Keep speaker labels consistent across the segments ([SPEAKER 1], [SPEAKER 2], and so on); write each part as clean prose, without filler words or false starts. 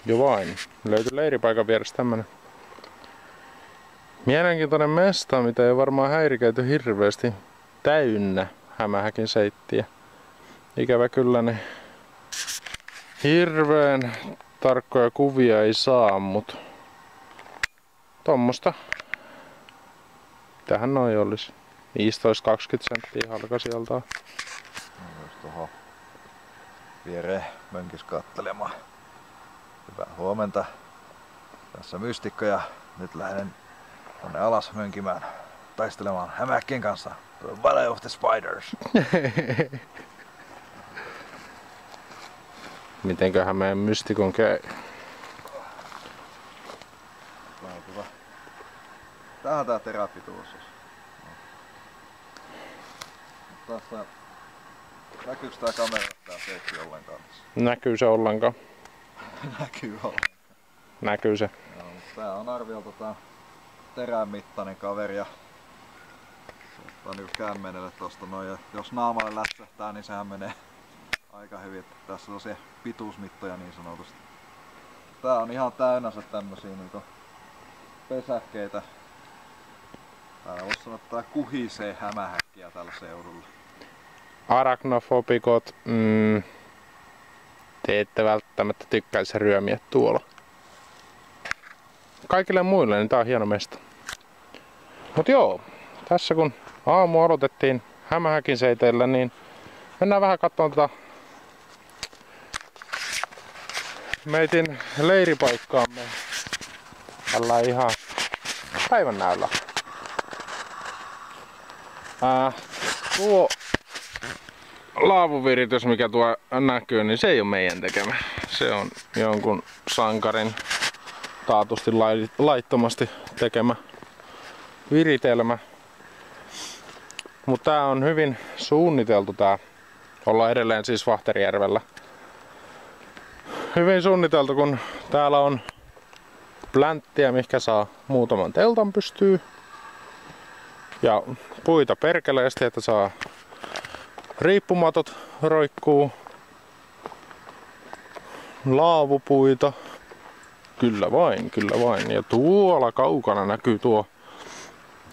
[SPEAKER 1] Jo vain. Löytyi leiripaikan vierestä tämmönen mielenkiintoinen mesta, mitä ei varmaan häiriköity hirveästi. Täynnä hämähäkin seittiä. Ikävä kyllä ne hirveän tarkkoja kuvia ei saa, mut tommosta. Mitähän noi olis? 15-20 senttiä halka sieltä.
[SPEAKER 2] Jos tuohon viereen mönkis kattelemaan. Hyvää huomenta. Tässä Mystikko ja nyt lähden tonne alas mönkimään taistelemaan hämähäkkien kanssa. The Valley of the Spiders.
[SPEAKER 1] Mitenköhän meidän Mystikon käy?
[SPEAKER 2] Tää on tää teräpituus. Tässä näkyykö tää kamera tää seikki ollenkaan?
[SPEAKER 1] Näkyy se ollenkaan?
[SPEAKER 2] Näkyy ollenkaan.
[SPEAKER 1] Näkyy se.
[SPEAKER 2] Joo, tää on arviolta tää terän mittainen kaveri ja ottaa niinku kämmenelle tosta noin ja jos naamalle lätsähtää niin sehän menee aika hyvin. Tässä on se pituusmittoja niin sanotusti. Tää on ihan täynnänsä tämmösiä niinku pesäkkeitä. Täällä voisi sanoa, että tää kuhisee hämähäkkiä tällä seudulla.
[SPEAKER 1] Arachnofobikot, te ette välttämättä tykkäisi ryömiä tuolla. Kaikille muille niin tää on hieno mesta. Mut joo, tässä kun aamu aloitettiin hämähäkin seiteillä, niin mennään vähän katsomaan tätä meitin leiripaikkaamme tällä ihan päivän näöllä. Tuo laavuviritys, mikä tuo näkyy, niin se ei ole meidän tekemä. Se on jonkun sankarin taatusti laittomasti tekemä viritelmä. Mutta tää on hyvin suunniteltu tää. Ollaan edelleen siis Vahterjärvellä. Hyvin suunniteltu, kun täällä on plänttiä, mihinkä saa muutaman teltan pystyy. Ja puita perkeleesti, että saa riippumatot roikkuu. Laavupuita. Kyllä vain, kyllä vain. Ja tuolla kaukana näkyy tuo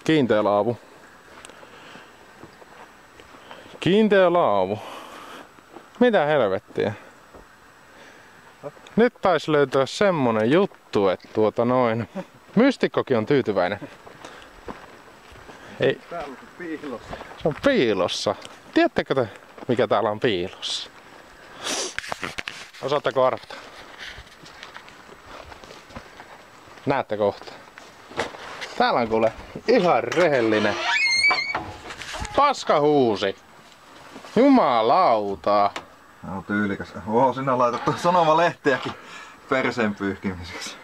[SPEAKER 1] kiinteä laavu. Kiinteä laavu. Mitä helvettiä? Nyt taisi löytyä semmonen juttu, että Mystikkokin on tyytyväinen. Ei.
[SPEAKER 2] Täällä on piilossa.
[SPEAKER 1] Se on piilossa. Tiedättekö te, mikä täällä on piilossa? Osaatteko arvata? Näette kohta. Täällä on kuule ihan rehellinen paskahuusi. Jumalauta.
[SPEAKER 2] Tää on tyylikäs. Oho, sinä on laitettu sanomalehtiäkin perseen pyyhkimiseksi.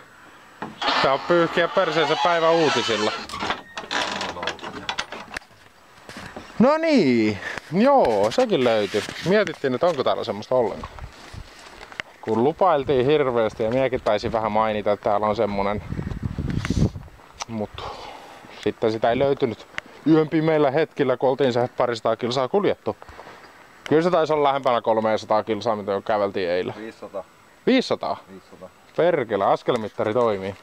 [SPEAKER 1] Tää on pyyhkiä perseensä päivän uutisilla. No niin, joo, sekin löytyi. Mietittiin, että onko täällä semmoista ollenkaan. Kun lupailtiin hirveästi ja minäkin taisin vähän mainita, että täällä on semmonen. Mut sitten sitä ei löytynyt yön pimeillä hetkillä, kun oltiin se 200 kilsaa kuljettu. Kyllä se taisi olla lähempänä 300 kilsaa, mitä jo käveltiin eilen.
[SPEAKER 2] 500.
[SPEAKER 1] 500?
[SPEAKER 2] 500.
[SPEAKER 1] Perkele, askelmittari toimii.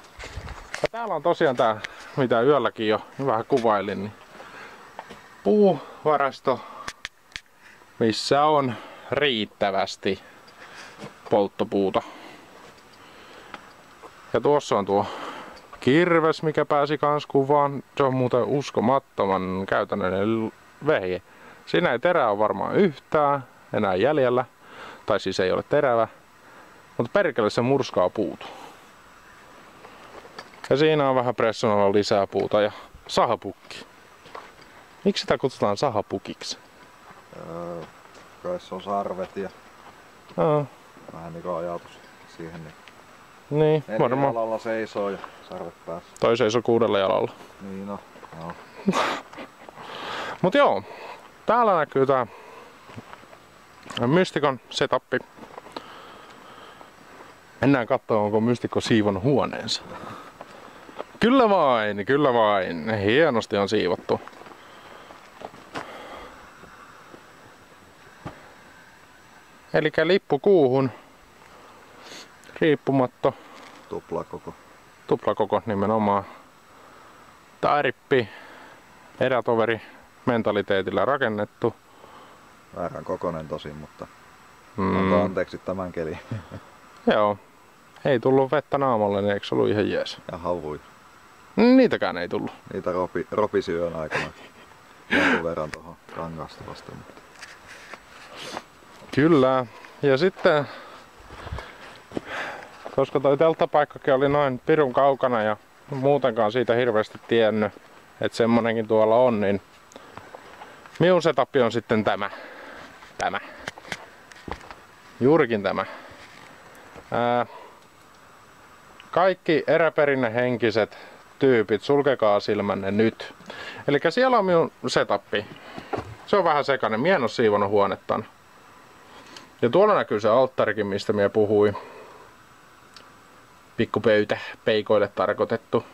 [SPEAKER 1] Ja täällä on tosiaan tää, mitä yölläkin jo vähän kuvailin, niin puuvarasto, missä on riittävästi polttopuuta. Ja tuossa on tuo kirves, mikä pääsi kans kuvaan. Se on muuten uskomattoman käytännöllinen vehje. Siinä ei terää ole varmaan yhtään enää jäljellä. Tai siis ei ole terävä. Mutta perkele se murskaa puuta. Ja siinä on vähän pressunalla lisää puuta ja sahapukki. Miksi sitä kutsutaan sahapukiksi?
[SPEAKER 2] Kai se on sarvet ja vähän niinku ajatus siihen.
[SPEAKER 1] Niin,
[SPEAKER 2] varmaan. 4 jalalla seisoo ja sarvet päässä.
[SPEAKER 1] Toi seisoo 6 jalalla.
[SPEAKER 2] Niin no.
[SPEAKER 1] Mut joo, täällä näkyy tää Mystikon setappi. Mennään katsomaan, onko Mystikko siivon huoneensa. Kyllä vain, kyllä vain. Hienosti on siivottu. Elikkä lippu kuuhun. riippumatto.
[SPEAKER 2] Tuplakoko
[SPEAKER 1] Nimenomaan. Tairippi, erätoveri mentaliteetillä rakennettu.
[SPEAKER 2] Väärän kokonen tosin, mutta antaa anteeksi tämän kelin.
[SPEAKER 1] Joo. Ei tullut vettä naamalle, niin eikö se ollut ihan jees?
[SPEAKER 2] Ja havuja.
[SPEAKER 1] Niitäkään ei tullut.
[SPEAKER 2] Niitä ropisi yön aikana jonkun verran tuohon rangasta vasten.
[SPEAKER 1] Kyllä. Ja sitten, koska toi telttapaikkakin oli noin pirun kaukana ja muutenkaan siitä hirveästi tiennyt, että semmonenkin tuolla on, niin minun setup on sitten tämä. Juurikin tämä. Kaikki eräperinnehenkiset tyypit, sulkekaa silmänne nyt. Eli siellä on minun setappi. Se on vähän sekainen, mie en oo siivonut huonettaan. Ja tuolla näkyy se alttarikin, mistä minä puhuin. Pikkupöytä, peikoille tarkoitettu.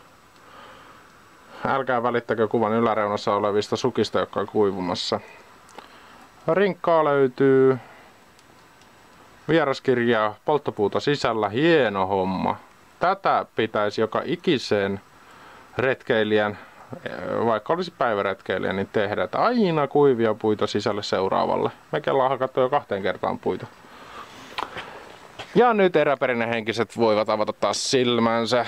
[SPEAKER 1] Älkää välittäkö kuvan yläreunassa olevista sukista, jotka on kuivumassa. Rinkkaa löytyy. Vieraskirjaa, polttopuuta sisällä, hieno homma. Tätä pitäisi joka ikiseen retkeilijän, vaikka olisi päiväretkeilijä, niin tehdä. Että aina kuivia puita sisälle seuraavalle. Mekin ollaan hakattu jo 2 kertaan puita. Ja nyt eräperinnehenkiset voivat avata taas silmänsä.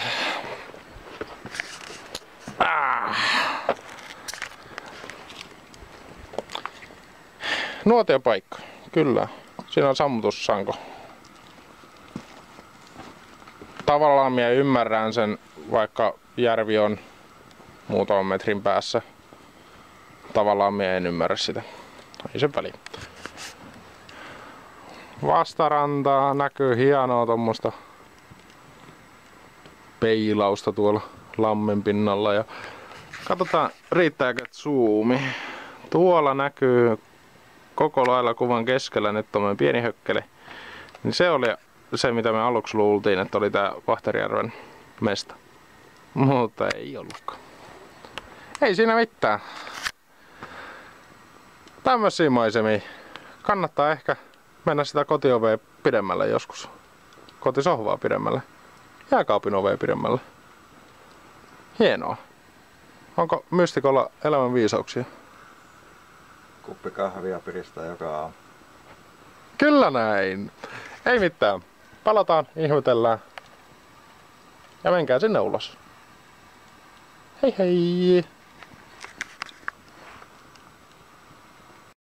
[SPEAKER 1] Nuotiopaikka, kyllä. Siinä on sammutussanko. Tavallaan minä ymmärrän sen, vaikka järvi on muutaman metrin päässä. Tavallaan minä en ymmärrä sitä. Ei se väliä. Vastarantaa näkyy hienoa tommosta peilausta tuolla lammen pinnalla. Ja katsotaan riittääkö zoomi. Tuolla näkyy koko lailla kuvan keskellä nyt tommonen pieni hökkele. Niin se oli se, mitä me aluksi luultiin, että oli tää Vahterjärven mesta. Mutta ei ollutkaan. Ei siinä mitään. Tämmösiä maisemia. Kannattaa ehkä mennä sitä kotiovea pidemmälle joskus. Kotisohvaa pidemmälle. Jääkaapin ovea pidemmälle. Hienoa. Onko mystikolla elämän viisauksia?
[SPEAKER 2] Kuppi kahvia piristää joka aamu.
[SPEAKER 1] Kyllä näin. Ei mitään. Palataan, ihmetellään. Ja menkää sinne ulos. Hei hei!